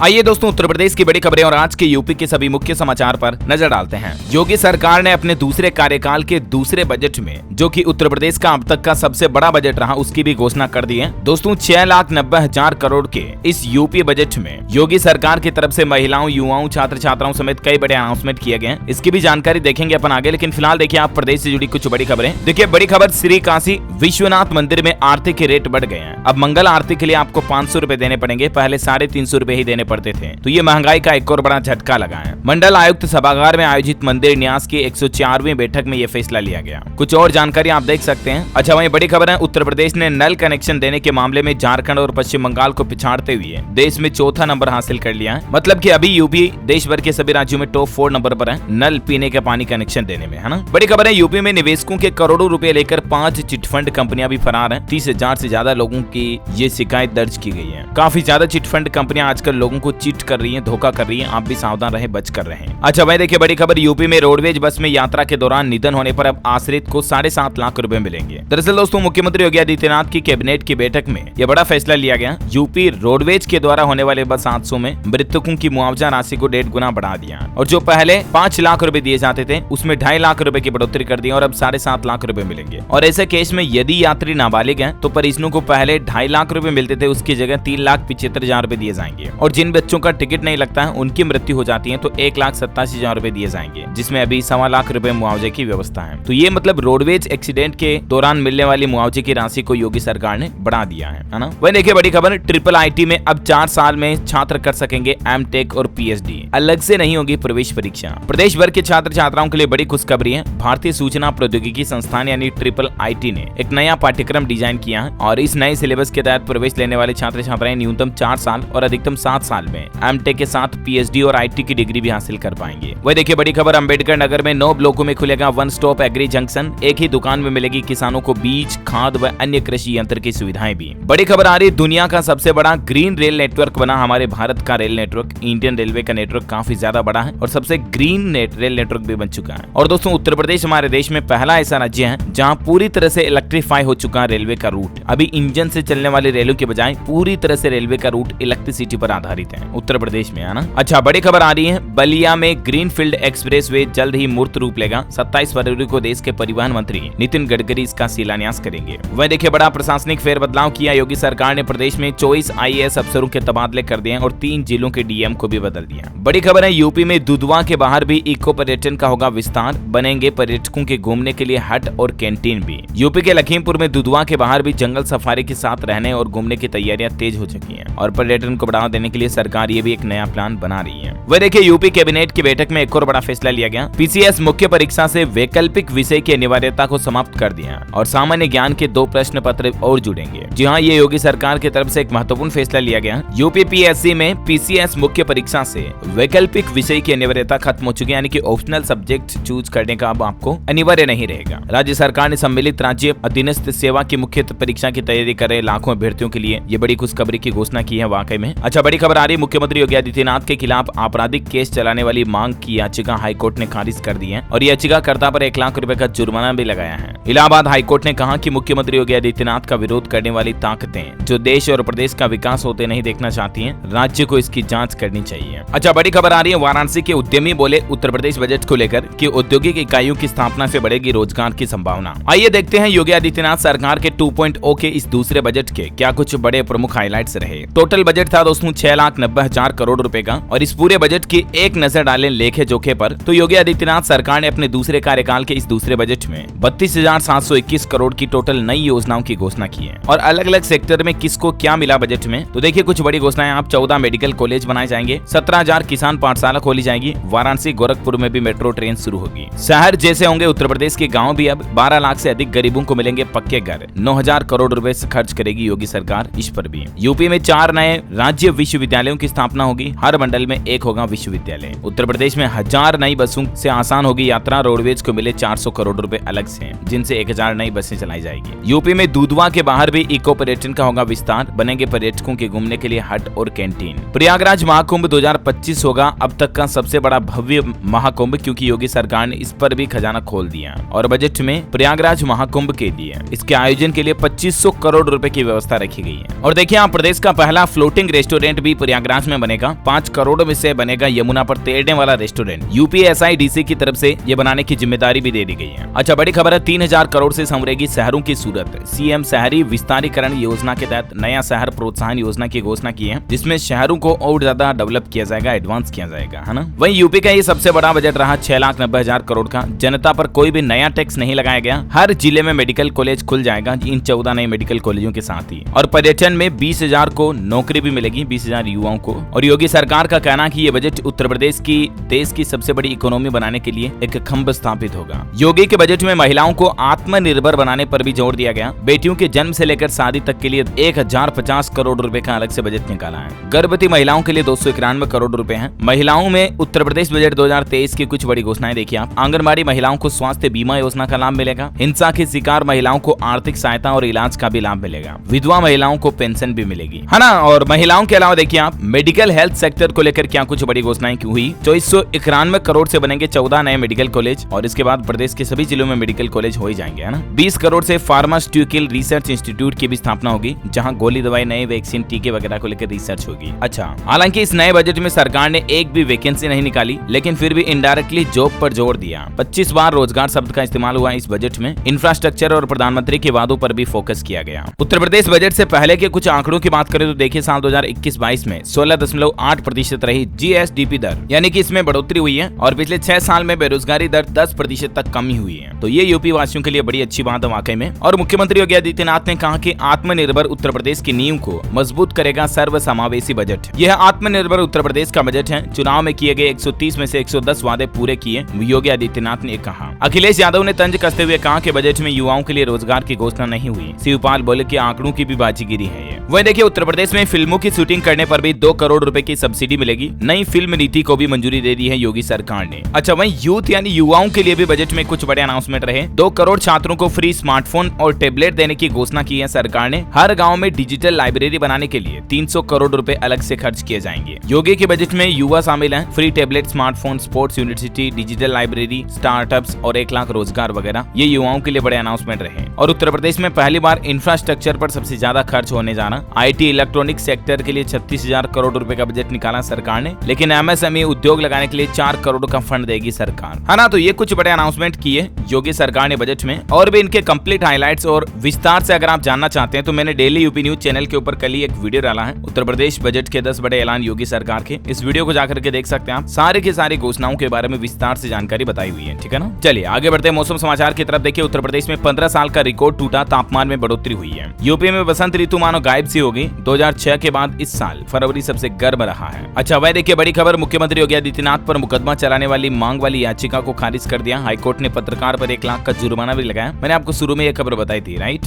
आइए दोस्तों, उत्तर प्रदेश की बड़ी खबरें और आज के यूपी के सभी मुख्य समाचार पर नजर डालते हैं। योगी सरकार ने अपने दूसरे कार्यकाल के दूसरे बजट में, जो कि उत्तर प्रदेश का अब तक का सबसे बड़ा बजट रहा, उसकी भी घोषणा कर दी है। दोस्तों 6,90,000 करोड़ के इस यूपी बजट में योगी सरकार की तरफ से महिलाओं, युवाओं, छात्र छात्राओं समेत कई बड़े अनाउंसमेंट किए गए हैं। इसकी भी जानकारी देखेंगे अपन आगे, लेकिन फिलहाल देखिए आप प्रदेश से जुड़ी कुछ बड़ी खबरें। देखिए बड़ी खबर, श्री काशी विश्वनाथ मंदिर में आरती के रेट बढ़ गए हैं। अब मंगल आरती के लिए आपको 500 रुपए देने पड़ेंगे, पहले 350 रुपए ही देने पड़ते थे। तो ये महंगाई का एक और बड़ा झटका लगा है। मंडल आयुक्त सभागार में आयोजित मंदिर न्यास की 104वीं बैठक में यह फैसला लिया गया। कुछ और जानकारी आप देख सकते हैं। अच्छा, वहीं बड़ी खबर है, उत्तर प्रदेश ने नल कनेक्शन देने के मामले में झारखंड और पश्चिम बंगाल को पिछाड़ते हुए देश में चौथा नंबर हासिल कर लिया है। मतलब कि अभी यूपी देश भर के सभी राज्यों में टॉप 4 नंबर पर है नल पीने के पानी कनेक्शन देने में, है ना। बड़ी खबर है, यूपी में निवेशकों के करोड़ों रुपए लेकर 5 चिटफंड कंपनियां भी फरार हैं। 30,000 से ज्यादा लोगों की ये शिकायत दर्ज की गई है। काफी ज्यादा चिटफंड कंपनियां आजकल लोगों को चीट कर रही हैं, धोखा कर रही हैं। आप भी सावधान रहे, बच कर रहे हैं। अच्छा भाई देखिए बड़ी खबर, यूपी में रोडवेज बस में यात्रा के दौरान निधन होने पर अब आश्रित को 7.5 लाख रुपए मिलेंगे। दरअसल दोस्तों मुख्यमंत्री योगी आदित्यनाथ की कैबिनेट की बैठक में यह बड़ा फैसला लिया गया। यूपी रोडवेज के द्वारा होने वाले बस हादसों में मृतकों की मुआवजा राशि को 1.5 गुना बढ़ा दिया और जो पहले 5 लाख रुपए दिए जाते थे उसमें 2.5 लाख रुपए की बढ़ोतरी कर दी और अब 7.5 लाख रुपए मिलेंगे। और ऐसे केस में यदि यात्री नाबालिग हैं तो परिजनों को पहले 2.5 लाख रुपए मिलते थे, उसकी जगह 3,75,000 रुपए दिए जाएंगे। और जिन बच्चों का टिकट नहीं लगता है, उनकी मृत्यु हो जाती है तो 1,87,000 रुपए दिए जाएंगे, जिसमें अभी 1.25 लाख रुपए मुआवजे की व्यवस्था है। तो ये मतलब रोडवेज एक्सीडेंट के दौरान मिलने वाली मुआवजे की राशि को योगी सरकार ने बढ़ा दिया है ना। वही देखिए बड़ी खबर, IIIT में अब 4 साल में छात्र कर सकेंगे M.Tech और PhD, अलग से नहीं होगी प्रवेश परीक्षा। प्रदेश भर के छात्र छात्राओं के लिए बड़ी खुशखबरी है। भारतीय सूचना प्रौद्योगिकी संस्थान यानी IIIT ने एक नया पाठ्यक्रम डिजाइन किया है और इस नए सिलेबस के तहत प्रवेश लेने वाले छात्र छात्राएं न्यूनतम 4 साल और अधिकतम 7 साल में M.Tech के साथ PhD और IT की डिग्री भी हासिल कर पाएंगे। वही देखिए बड़ी खबर, अंबेडकर नगर में 9 ब्लॉकों में खुलेगा वन स्टॉप एग्री जंक्शन। एक ही दुकान में मिलेगी किसानों को बीज, खाद व अन्य कृषि यंत्र की सुविधाएं भी। बड़ी खबर आ रही, दुनिया का सबसे बड़ा ग्रीन रेल नेटवर्क बना हमारे भारत का रेल नेटवर्क। इंडियन रेलवे का नेटवर्क काफी ज्यादा बड़ा है और सबसे ग्रीन रेल नेटवर्क भी बन चुका है। और दोस्तों उत्तर प्रदेश हमारे देश में पहला ऐसा राज्य है जहाँ पूरी तरह से इलेक्ट्रीफाई हो चुका है रेलवे का रूट। अभी इंजन से चलने वाली रेलों के बजाय पूरी तरह से रेलवे का रूट इलेक्ट्रिसिटी पर आधारित है उत्तर प्रदेश में, है ना। अच्छा बड़ी खबर आ रही है, बलिया में ग्रीनफील्ड एक्सप्रेसवे जल्द ही मूर्त रूप लेगा। 27 फरवरी को देश के परिवहन मंत्री नितिन गडकरी इसका शिलान्यास करेंगे। वह देखिए बड़ा प्रशासनिक फेरबदलाव किया योगी सरकार ने। प्रदेश में 24 IAS अफसरों के तबादले कर दिए और 3 जिलों के DM को भी बदल दिया। बड़ी खबर है, यूपी में दुधवा के बाहर भी इको पर्यटन का होगा विस्तार। बनेंगे पर्यटकों के घूमने के लिए हट और कैंटीन भी। यूपी के लखीमपुर में दुधवा के बाहर भी जंगल सफारी के साथ रहने और घूमने की तैयारियां तेज हो चुकी हैं और पर्यटन को बढ़ावा देने के लिए सरकार ये भी एक नया प्लान बना रही है। वह देखिए यूपी कैबिनेट की बैठक में एक और बड़ा फैसला लिया गया। PCS मुख्य परीक्षा से वैकल्पिक विषय की अनिवार्यता को समाप्त कर दिया और सामान्य ज्ञान के 2 प्रश्न पत्र और जुड़ेंगे। जी हाँ, ये योगी सरकार की तरफ से एक महत्वपूर्ण फैसला लिया गया। UPPSC में PCS मुख्य परीक्षा से वैकल्पिक विषय की अनिवार्यता खत्म हो चुकी है, यानी कि ऑप्शनल सब्जेक्ट चूज करने का अब आपको अनिवार्य नहीं रहेगा। राज्य सरकार ने सम्मिलित राज्य अधीनस्थ सेवा की मुख्य परीक्षा की तैयारी कर रहे लाखों अभ्यर्थियों के लिए ये बड़ी खुशखबरी की घोषणा की है वाकई में। अच्छा बड़ी खबर आ रही, मुख्यमंत्री योगी आदित्यनाथ के खिलाफ आपराधिक केस चलाने वाली मांग की याचिका हाईकोर्ट ने खारिज कर दी है और याचिकाकर्ता पर 1 लाख रुपए का जुर्माना भी लगाया है। इलाहाबाद हाईकोर्ट ने कहा कि मुख्यमंत्री योगी आदित्यनाथ का विरोध करने वाली ताकतें जो देश और प्रदेश का विकास होते नहीं देखना चाहती हैं, राज्य को इसकी जांच करनी चाहिए। अच्छा बड़ी खबर आ रही है, वाराणसी के उद्यमी बोले उत्तर प्रदेश बजट को लेकर कि औद्योगिक इकाइयों की स्थापना से बढ़ेगी रोजगार की संभावना। आइए देखते हैं योगी आदित्यनाथ सरकार के 2.0 के इस दूसरे बजट के क्या कुछ बड़े प्रमुख हाइलाइट्स रहे। टोटल बजट था दोस्तों 6,90,000 करोड़ रुपए का और इस पूरे बजट की एक नजर डालें लेखे जोखे पर तो योगी आदित्यनाथ सरकार ने अपने दूसरे कार्यकाल के इस दूसरे बजट में 32,721 करोड़ की टोटल नई योजनाओं की घोषणा की है। और अलग अलग सेक्टर में किसको क्या मिला बजट में, तो देखिए कुछ बड़ी घोषणाएं। आप 14 मेडिकल कॉलेज बनाए जाएंगे, 17,000 किसान पाठशाला खोली जाएगी, वाराणसी गोरखपुर में भी मेट्रो ट्रेन शुरू होगी। शहर जैसे होंगे उत्तर प्रदेश के गाँव भी। अब 12 लाख से अधिक गरीबों को मिलेंगे पक्के घर। 9,000 करोड़ रुपए खर्च करेगी योगी सरकार इस पर भी। यूपी में 4 नए राज्य विश्वविद्यालयों की स्थापना होगी, हर मंडल में 1 होगा विश्वविद्यालय। उत्तर प्रदेश में 1000 नई बसों से आसान होगी यात्रा। रोडवेज को मिले 400 करोड़ रुपए अलग से, जिनसे 1000 नई बसें चलाई जाएगी। यूपी में दुधवा के बाहर भी इको पर्यटन का होगा विस्तार। बनेंगे पर्यटकों के घूमने के लिए हट और कैंटीन। प्रयागराज महाकुंभ 2025 होगा अब तक का सबसे बड़ा भव्य महाकुंभ, क्योंकि योगी सरकार ने इस पर भी खजाना खोल दिया और बजट में प्रयागराज महाकुंभ के लिए इसके आयोजन के लिए 2500 करोड़ रुपए की व्यवस्था रखी गई है। और देखिए आप प्रदेश का पहला फ्लोटिंग रेस्टोरेंट भी प्रयागराज में बनेगा। 5 करोड़ में से बनेगा यमुना पर तैरने वाला रेस्टोरेंट। यूपीएसआईडीसी की तरफ से ये बनाने की जिम्मेदारी भी दे दी गई है। अच्छा, बड़ी खबर है, 3000 करोड़ से संवरेगी शहरों की सूरत। सीएम शहरी विस्तारीकरण योजना के तहत नया शहर प्रोत्साहन योजना की घोषणा की है, जिसमें शहरों को और ज्यादा डेवलप किया जाएगा, एडवांस किया जाएगा, है ना। वहीं यूपी का ये सबसे बड़ा बजट रहा 6,90,000 करोड़ का। जनता पर कोई भी नया टैक्स नहीं लगाया गया। हर जिले में मेडिकल कॉलेज खुल जाएगा इन 14 नए मेडिकल कॉलेजों के साथ ही। और पर्यटन में 20,000 को नौकरी भी मिलेगी, 20,000 युवाओं को। और योगी सरकार का कहना कि ये बजट उत्तर प्रदेश की देश की सबसे बड़ी इकोनॉमी बनाने के लिए एक खंभ स्थापित होगा। योगी के बजट में महिलाओं को आत्मनिर्भर बनाने पर भी जोर दिया गया। बेटियों के जन्म से लेकर शादी तक के लिए 1050 करोड़ रुपए का अलग से बजट निकाला है। गर्भवती महिलाओं के लिए 291 करोड़ रुपए हैं। महिलाओं में उत्तर प्रदेश बजट 2023 की कुछ बड़ी घोषणाएं देखिए आप। आंगनबाड़ी महिलाओं को स्वास्थ्य बीमा योजना का लाभ मिलेगा। हिंसा के शिकार महिलाओं को आर्थिक सहायता और इलाज का भी लाभ मिलेगा। विधवा महिलाओं को पेंशन भी मिलेगी, है ना। और महिलाओं के अलावा देखिए आप, मेडिकल हेल्थ सेक्टर को लेकर क्या कुछ बड़ी घोषणाएं की हुई। 2491 करोड़ से बनेंगे 14 नए मेडिकल कॉलेज। और इसके बाद प्रदेश के सभी जिलों में मेडिकल कॉलेज हो ही जाएंगे, है ना। 20 करोड़ से फार्मास्यूटिकल रिसर्च इंस्टीट्यूट की भी स्थापना होगी, जहां गोली दवाई, नए वैक्सीन, टीके वगैरह को लेकर रिसर्च होगी। अच्छा, हालांकि इस नए बजट में सरकार ने एक भी वैकेंसी नहीं निकाली, लेकिन फिर भी इनडायरेक्टली जॉब पर जोर दिया। 25 बार रोजगार शब्द का इस्तेमाल हुआ इस बजट में। इंफ्रास्ट्रक्चर और प्रधानमंत्री के वादों पर भी फोकस किया गया। उत्तर प्रदेश बजट से पहले के कुछ आंकड़ों की बात करें तो देखिए, साल 2021-22 में 16.8% रही जीएसडीपी दर, यानी कि इसमें बढ़ोतरी हुई है। और पिछले 6 साल में बेरोजगारी दर 10% तक कमी हुई है। तो ये यूपी वासियों के लिए बड़ी अच्छी बात है वाकई में। और मुख्यमंत्री योगी आदित्यनाथ ने कहा कि आत्मनिर्भर उत्तर प्रदेश की नींव को मजबूत करेगा सर्वसमावेशी बजट। यह आत्मनिर्भर उत्तर प्रदेश का बजट है। चुनाव में किए गए 130 में से 110 वादे पूरे किए, योगी आदित्यनाथ ने कहा। अखिलेश यादव ने तंज कसते हुए कहा कि बजट में युवाओं के लिए रोजगार की घोषणा नहीं हुई। शिवपाल बोले कि आंकड़ों की भी बाजीगिरी है ये। वही देखिए, उत्तर प्रदेश में फिल्मों की शूटिंग करने पर भी 2 करोड़ रुपए की सब्सिडी मिलेगी। नई फिल्म नीति को भी मंजूरी दे दी है योगी सरकार ने। अच्छा, वहीं यूथ यानी युवाओं के लिए भी बजट में कुछ बड़े अनाउंसमेंट रहे। 2 करोड़ छात्रों को फ्री स्मार्टफोन और टेबलेट देने की घोषणा की है सरकार ने। हर गाँव में डिजिटल लाइब्रेरी बनाने के लिए 300 करोड़ रुपए अलग से खर्च किए जाएंगे। योगी के बजट में युवा शामिल हैं। Free tablet, smartphone, sports university, digital library, startups और 1 लाख रोजगार वगैरह, ये युवाओं के लिए बड़े अनाउंसमेंट रहे। और उत्तर प्रदेश में पहली बार इंफ्रास्ट्रक्चर पर सबसे ज्यादा खर्च होने जा रहा। आईटी इलेक्ट्रॉनिक सेक्टर के लिए 36,000 करोड़ रुपए का बजट निकाला सरकार ने, लेकिन एमएसएमई उद्योग लगाने के लिए 4 करोड़ का फंड देगी सरकार, है ना। तो ये कुछ बड़े अनाउंसमेंट किए योगी सरकार ने बजट में। और भी इनके कंप्लीट हाइलाइट्स और विस्तार से अगर आप जानना चाहते हैं तो मैंने डेली यूपी न्यूज चैनल के ऊपर कल ही एक वीडियो डाला है, उत्तर प्रदेश बजट के 10 बड़े ऐलान योगी सरकार के। इस वीडियो को जाकर के देख सकते हैं आप। सारे के सारी घोषणाओं के बारे में विस्तार से जानकारी बताई हुई है, ठीक है ना। चलिए आगे बढ़ते हैं मौसम समाचार की तरफ। देखिए, उत्तर प्रदेश में 15 साल का रिकॉर्ड टूटा, तापमान में बढ़ोतरी हुई है। यूपी में बसंत ऋतु मानो गायब सी होगी। 2006 के बाद इस साल फरवरी सबसे गर्म रहा है। अच्छा, वह देखिए बड़ी खबर, मुख्यमंत्री योगी आदित्यनाथ पर मुकदमा चलाने वाली मांग वाली याचिका को खारिज कर दिया। हाईकोर्ट ने पत्रकार पर 1 लाख का जुर्माना भी लगाया। मैंने आपको शुरू में यह खबर बताई थी, राइट।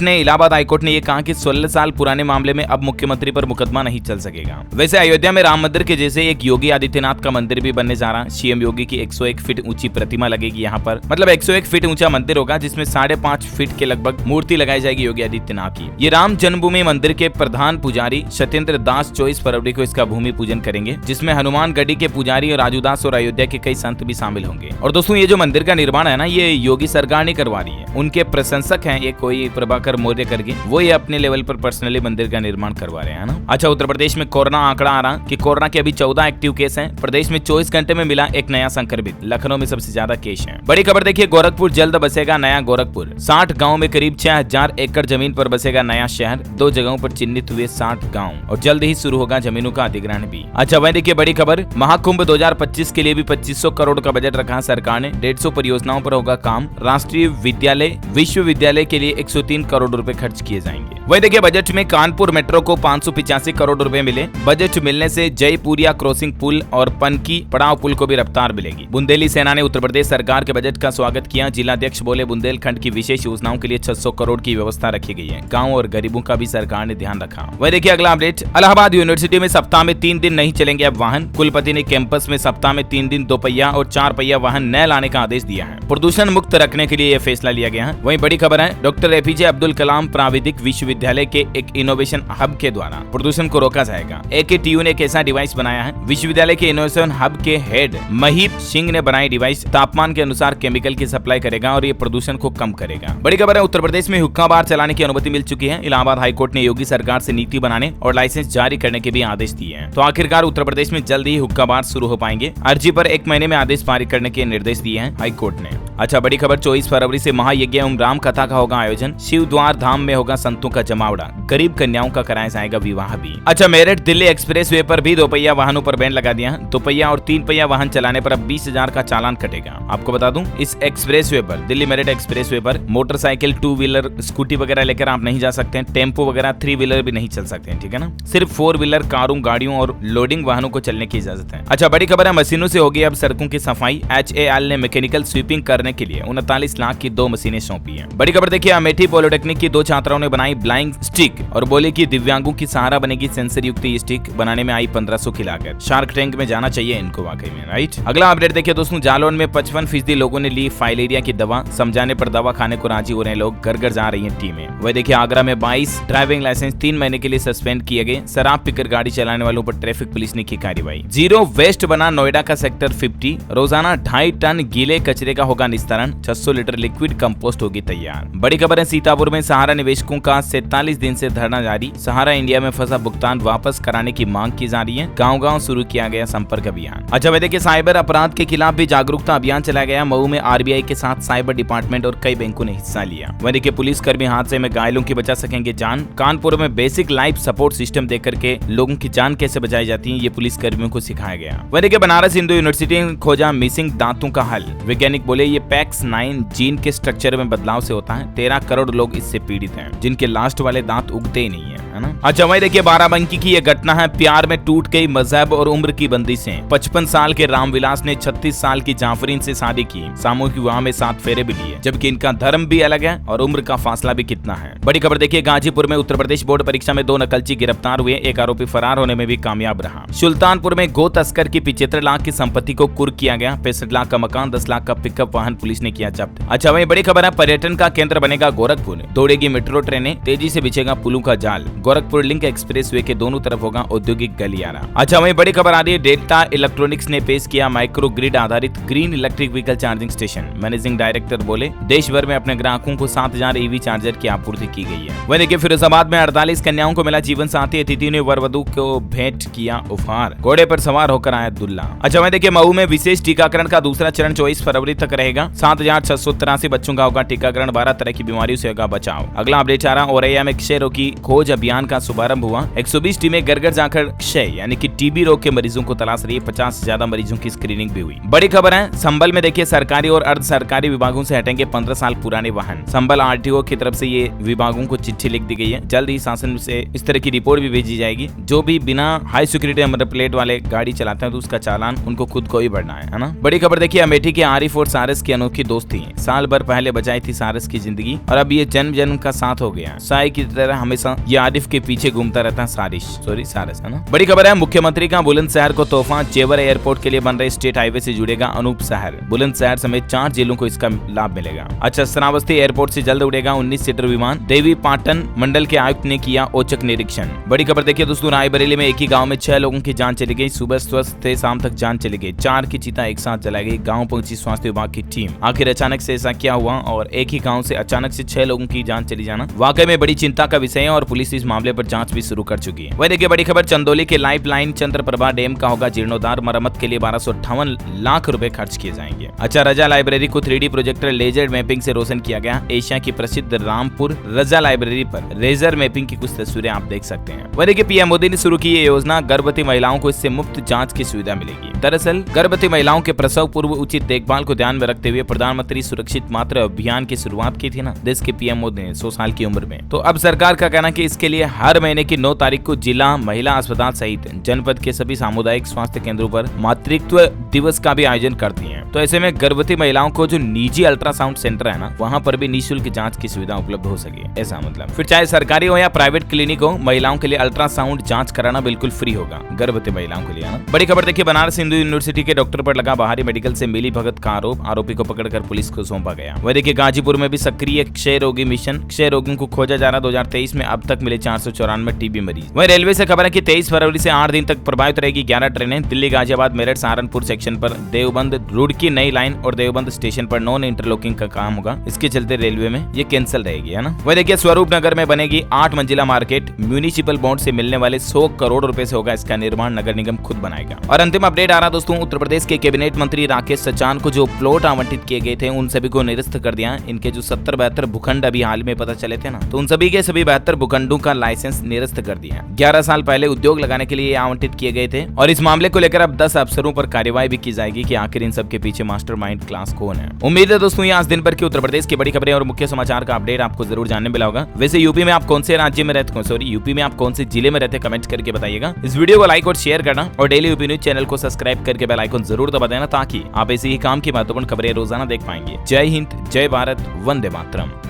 इलाहाबाद हाईकोर्ट ने यह कहा कि 16 साल पुराने मामले में अब मुख्यमंत्री पर मुकदमा नहीं चल सकेगा। वैसे अयोध्या में राम मंदिर के जैसे एक योगी आदित्यनाथ का मंदिर भी बनने जा रहा। सीएम योगी की 101 फीट ऊंची प्रतिमा लगेगी यहाँ पर, मतलब 101 फीट ऊंचा मंदिर होगा, जिसमें 5.5 फीट के लगभग मूर्ति लगाई जाएगी योगी आदित्यनाथ की। ये राम जन्मभूमि मंदिर के प्रधान पुजारी सत्येंद्र दास 24 फरवरी को इसका भूमि पूजन करेंगे, जिसमें हनुमान गढ़ी के पुजारी और राजू दास और अयोध्या के कई संत भी शामिल होंगे। और दोस्तों, ये जो मंदिर का निर्माण है ना, ये योगी सरकार नहीं करवा रही है, उनके प्रशंसक हैं ये कोई प्रभाकर मौर्य करके, वो ये अपने लेवल पर पर्सनली मंदिर का निर्माण करवा रहे हैं ना। अच्छा, उत्तर प्रदेश में कोरोना आंकड़ा आ रहा कि कोरोना के अभी 14 एक्टिव केस हैं। प्रदेश में 24 घंटे में मिला एक नया संक्रमित। लखनऊ में सबसे ज्यादा केस हैं। बड़ी खबर देखिए, गोरखपुर जल्द बसेगा नया गोरखपुर। 60 गाँव में करीब 6000 एकड़ जमीन पर बसेगा नया शहर। 2 जगहों पर चिन्हित हुए 60 गाँव और जल्द ही शुरू होगा जमीनों का अधिग्रहण भी। अच्छा, वह देखिए बड़ी खबर, महाकुंभ 2025 के लिए भी 2500 करोड़ का बजट रखा सरकार ने। 150 परियोजनाओं पर होगा काम। राष्ट्रीय विद्यालय, विश्वविद्यालय के लिए 103 करोड़ रुपए खर्च किए जाएंगे। वही देखिए, बजट में कानपुर मेट्रो को 585 करोड़ रुपए मिले। बजट मिलने से जयपुरिया क्रॉसिंग पुल और पनकी पड़ाव पुल को भी रफ्तार मिलेगी। बुंदेली सेना ने उत्तर प्रदेश सरकार के बजट का स्वागत किया। जिलाध्यक्ष बोले, बुंदेलखंड की विशेष योजनाओं के लिए 600 करोड़ की व्यवस्था रखी गई है। गाँव और गरीबों का भी सरकार ने ध्यान रखा। वही देखिए अगला अपडेट, इलाहाबाद यूनिवर्सिटी में सप्ताह में 3 दिन नहीं चलेंगे अब वाहन। कुलपति ने कैंपस में सप्ताह में 3 दिन 2 पहिया और 4 पहिया वाहन न लाने का आदेश दिया है। प्रदूषण मुक्त रखने के लिए यह फैसला लिया गया है। वहीं बड़ी खबर है, डॉक्टर एपीजे अब्दुल कलाम प्राविधिक विश्वविद्यालय विश्वविद्यालय के एक इनोवेशन हब के द्वारा प्रदूषण को रोका जाएगा। AKTU ने एक ऐसा डिवाइस बनाया है। विश्वविद्यालय के इनोवेशन हब के हेड महीप सिंह ने बनाई डिवाइस तापमान के अनुसार केमिकल की सप्लाई करेगा और ये प्रदूषण को कम करेगा। बड़ी खबर है, उत्तर प्रदेश में हुक्का बार चलाने की अनुमति मिल चुकी है। इलाहाबाद हाईकोर्ट ने योगी सरकार से नीति बनाने और लाइसेंस जारी करने के भी आदेश दिए हैं। तो आखिरकार उत्तर प्रदेश में जल्द ही हुक्का बार शुरू हो पाएंगे। अर्जी पर 1 महीने में आदेश पारित करने के निर्देश दिए हैं हाईकोर्ट ने। अच्छा, बड़ी खबर, 24 फरवरी से महायज्ञ एवं राम कथा का होगा आयोजन। शिव द्वार धाम में होगा संतों का जमावड़ा। गरीब कन्याओं का कराया जाएगा विवाह भी। अच्छा, मेरठ दिल्ली एक्सप्रेस वे पर भी 2 पहिया वाहनों पर बैन लगा दिया। 2 पहिया और 3 पहिया वाहन चलाने पर अब 20,000 का चालान कटेगा। आपको बता दूं, इस एक्सप्रेस वे पर, दिल्ली मेरठ एक्सप्रेस वे पर मोटरसाइकिल, 2 व्हीलर, स्कूटी वगैरह लेकर आप नहीं जा सकते हैं। टेम्पो वगैरह 3 व्हीलर भी नहीं चल सकते हैं, ठीक है ना। सिर्फ 4 व्हीलर कारों, गाड़ियों और लोडिंग वाहनों को चलने की इजाजत है। अच्छा, बड़ी खबर है, मशीनों से होगी अब सड़कों की सफाई। HAL ने मैकेनिकल स्वीपिंग करने के लिए 39 लाख की 2 मशीनें सौंपी हैं। बड़ी खबर देखिए, अमेठी पॉलिटेक्निक की 2 छात्राओं ने बनाई ब्लाइंग स्टिक और बोले कि दिव्यांगों की सहारा बनेगी सेंसर युक्त ये स्टिक। बनाने में आई 1500 की लागत। शार्क टैंक में जाना चाहिए इनको वाकई में, राइट। अगला अपडेट देखिए दोस्तों, जालौन में 55% लोगों ने ली फाइलेरिया की दवा। समझाने पर दवा खाने को राजी हो रहे हैं लोग। घर घर जा रही है टीमें। वह देखिए, आगरा में 22 ड्राइविंग लाइसेंस 3 महीने के लिए सस्पेंड किए गए। शराब पीकर गाड़ी चलाने वालों पर ट्रैफिक पुलिस ने की कार्रवाई। जीरो वेस्ट बना नोएडा का सेक्टर 50। रोजाना 2.5 टन गीले कचरे का होगा निस्तारण। 600 लीटर लिक्विड कंपोस्ट होगी तैयार। बड़ी खबर है, सीतापुर में सहारा निवेशकों का 47 दिन से धरना जारी। सहारा इंडिया में फंसा भुगतान वापस कराने की मांग की जा रही है। गांव-गांव शुरू किया गया संपर्क अभियान। अच्छा, वह देखिए, साइबर अपराध के खिलाफ भी जागरूकता अभियान चलाया गया। मऊ में RBI के साथ साइबर डिपार्टमेंट और कई बैंकों ने हिस्सा लिया। वह देखिए, पुलिसकर्मी हादसे में घायलों की बचा सकेंगे जान। कानपुर में बेसिक लाइफ सपोर्ट सिस्टम देकर के लोगों की जान कैसे बचाई जाती है, ये पुलिस कर्मियों को सिखाया गया। वह देखिए, बनारस हिंदू यूनिवर्सिटी ने खोजा मिसिंग दांतों का हल। वैज्ञानिक बोले ये PAX9 जीन के स्ट्रक्चर में बदलाव से होता है। 13 करोड़ लोग इससे पीड़ित हैं, जिनके लास्ट वाले दांत उगते ही नहीं है ना। अच्छा, वही देखिए, बाराबंकी की ये घटना है। प्यार में टूट गई मजहब और उम्र की बंदिशें। 55 साल के रामविलास ने 36 साल की जाफरीन से शादी की। सामूहिक विवाह में 7 फेरे भी लिए, जबकि इनका धर्म भी अलग है और उम्र का फासला भी कितना है। बड़ी खबर देखिए, गाजीपुर में उत्तर प्रदेश बोर्ड परीक्षा में 2 नकलची गिरफ्तार हुए। एक आरोपी फरार होने में भी कामयाब रहा। सुल्तानपुर में गो तस्कर की 75 लाख की संपत्ति को कुर्क किया गया। 65 लाख का मकान, 10 लाख का पिकअप वाहन पुलिस ने किया जब्त। अच्छा, वही बड़ी खबर है, पर्यटन का केंद्र बनेगा गोरखपुर। दौड़ेगी मेट्रो ट्रेनें, तेजी से बिछेगा पुलों का जाल। गोरखपुर लिंक एक्सप्रेसवे के दोनों तरफ होगा औद्योगिक गलियारा। अच्छा, वही बड़ी खबर आ रही है, डेल्टा इलेक्ट्रॉनिक्स ने पेश किया माइक्रो ग्रिड आधारित green electric vehicle charging station. Managing director बोले देश भर में अपने ग्राहकों को 7000 EV चार्जर की आपूर्ति की गई है। वह देखिए, फिरोजाबाद में 48 कन्याओं को मिला जीवन साथी। अतिथि ने वर वधु को भेंट किया उपहार। घोड़े पर सवार होकर आया दुल्ला। अच्छा, वह देखिए, मऊ में विशेष टीकाकरण का दूसरा चरण 24 फरवरी तक रहेगा। 7683 बच्चों का होगा टीकाकरण। 12 तरह की बीमारियों से होगा बचाव। अगला अपडेट आ रहा, औरैया में क्षय रोग की खोज अभियान का शुभारंभ हुआ। 120 टीमें घर घर जाकर क्षय यानी कि TB रोग के मरीजों को तलाश रही है। 50 से ज्यादा मरीजों की स्क्रीनिंग भी हुई। बड़ी खबर है, संभल में देखिए, सरकारी और अर्ध सरकारी विभागों से हटेंगे 15 साल पुराने वाहन। संभल RTO की तरफ से ये विभागों को चिट्ठी लिख दी गई है। जल्द ही शासन से इस तरह की रिपोर्ट भी भेजी जाएगी। जो भी बिना हाई सिक्योरिटी नंबर प्लेट वाले गाड़ी चलाते हैं तो उसका चालान उनको खुद को ही भरना है ना। बड़ी खबर देखिए, अमेठी के आरिफ और सारस की अनोखी दोस्ती। साल भर पहले बचाई थी सारस की जिंदगी और अब ये जन्म जन्म का साथ हो गया। साई की तरह हमेशा ये आरिफ के पीछे घूमता रहता है सारस है ना। बड़ी खबर है, मुख्यमंत्री का बुलंदशहर को तोहफा। जेवर एयरपोर्ट के लिए बन रहे स्टेट हाईवे से जुड़ेगा अनूप शहर। बुलंदशहर समेत 4 जिलों को इसका लाभ मिलेगा। अच्छा, श्रावस्ती एयरपोर्ट से जल्द उड़ेगा 19 सीटर विमान। देवी पाटन मंडल के आयुक्त ने किया औचक निरीक्षण। बड़ी खबर देखिए दोस्तों, रायबरेली में एक ही गांव में 6 लोगों की जान चली गई। सुबह स्वस्थ थे, शाम तक जान चली गई। 4 की चिता एक साथ जलाई गई। गांव पहुंची स्वास्थ्य विभाग की टीम। आखिर अचानक से ऐसा क्या हुआ और एक ही गांव से अचानक से 6 लोगों की जान चली जाना वाकई में बड़ी चिंता का विषय है और पुलिस इस मामले पर जांच भी शुरू कर चुकी है। वह देखिए, बड़ी खबर, चंदौली के लाइफ लाइन चंद्रप्रभा डैम का होगा जीर्णोद्धार। मरम्मत के लिए 1258 लाख रुपए खर्च किए जाएंगे। अच्छा, रजा लाइब्रेरी को 3D प्रोजेक्टर लेजर मैपिंग से रोशन किया गया। एशिया की प्रसिद्ध रामपुर रजा लाइब्रेरी पर लेजर मैपिंग की कुछ तस्वीरें आप देख सकते हैं। वह देखिए, PM मोदी ने शुरू की ये योजना। गर्भवती महिलाओं को इससे मुफ्त जांच की सुविधा मिलेगी। दरअसल गर्भवती महिलाओं के प्रसव पूर्व उचित देखभाल को ध्यान में रखते हुए प्रधानमंत्री सुरक्षित मातृ अभियान की शुरुआत की थी ना देश के PM मोदी ने 100 साल की उम्र में। तो अब सरकार का कहना कि इसके लिए हर महीने की 9 तारीख को जिला महिला अस्पताल सहित जनपद के सभी सामुदायिक स्वास्थ्य केंद्रों पर मातृत्व दिवस का भी आयोजन करती है। तो ऐसे में गर्भवती महिलाओं को जो निजी अल्ट्रासाउंड सेंटर है ना, वहाँ पर भी निःशुल्क जांच की सुविधा उपलब्ध हो सके, ऐसा मतलब। फिर चाहे सरकारी हो या प्राइवेट क्लिनिक हो, महिलाओं के लिए अल्ट्रासाउंड जांच कराना बिल्कुल फ्री होगा, गर्भवती महिलाओं के लिए ना। बड़ी खबर देखिए, बनारस हिंदू यूनिवर्सिटी के डॉक्टर पर लगा बाहरी मेडिकल से मिली भगत का आरोप, आरोपी को पकड़कर पुलिस को सौंपा गया। वह देखिए गाजीपुर में भी सक्रिय क्षय रोगी मिशन, क्षय रोगियों को खोजा जा रहा। 2023 में अब तक मिले 494 टीबी मरीज। वही रेलवे से खबर है कि 23 फरवरी से 8 दिन तक प्रभावित रहेगी 11 ट्रेनें। दिल्ली गाजियाबाद मेरठ सहारनपुर सेक्शन पर देवबंद रुड़की नई लाइन और देवबंद स्टेशन पर नॉन इंटरलॉकिंग का काम होगा, इसके चलते रेलवे में ये कैंसिल रहेगी, है ना। वही देखिए स्वरूप नगर में बनेगी 8 मंजिला मार्केट, म्यूनिसिपल बॉन्ड से मिलने वाले 100 करोड़ रुपए से होगा इसका निर्माण, नगर निगम खुद बनाएगा। और अंतिम अपडेट आ रहा दोस्तों, उत्तर प्रदेश के कैबिनेट मंत्री राकेश सचान को जो प्लॉट आवंटित किए गए थे उन सभी को निरस्त कर दिया। इनके जो 70-72 भूखंड अभी हाल में पता चले थे ना, तो उन सभी के सभी 72 भूखंडों का लाइसेंस निरस्त कर दिया। 11 साल पहले उद्योग लगाने के लिए आवंटित किए गए थे और इस मामले को लेकर अब 10 अफसरों पर कार्यवाही भी की जाएगी कि आखिर इन सब के पीछे मास्टरमाइंड क्लास कौन है। उम्मीद है दोस्तों ये आज दिन भर की उत्तर प्रदेश की बड़ी खबरें और मुख्य समाचार का अपडेट आपको जरूर जानने मिला होगा। वैसे यूपी में आप कौन से राज्य में रहते, यूपी में आप कौन से जिले में रहते, कमेंट करके बताइएगा। इस वीडियो को लाइक और शेयर करना और डेली यूपी न्यूज चैनल को सब्सक्राइब करके बेल आइकन जरूर दबा देना, ताकि आप ऐसी ही काम की महत्वपूर्ण खबरें रोजाना देख पाएंगे। जय हिंद, जय भारत, वंदे मातरम।